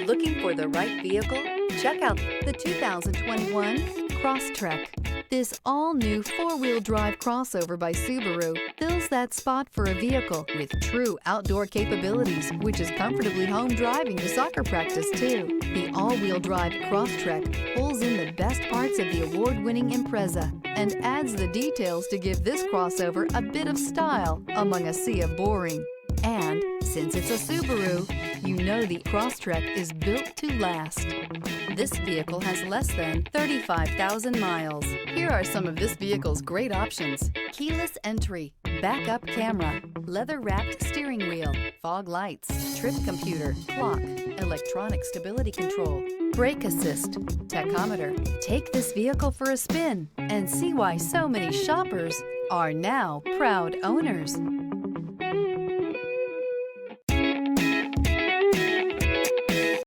Looking for the right vehicle? Check out the 2021 Crosstrek. This all-new four-wheel drive crossover by Subaru fills that spot for a vehicle with true outdoor capabilities, which is comfortably home driving to soccer practice too. The all-wheel drive Crosstrek pulls in the best parts of the award-winning Impreza and adds the details to give this crossover a bit of style among a sea of boring. And since it's a Subaru, you know the Crosstrek is built to last. This vehicle has less than 35,000 miles. Here are some of this vehicle's great options: keyless entry, backup camera, leather-wrapped steering wheel, fog lights, trip computer, clock, electronic stability control, brake assist, tachometer. Take this vehicle for a spin and see why so many shoppers are now proud owners.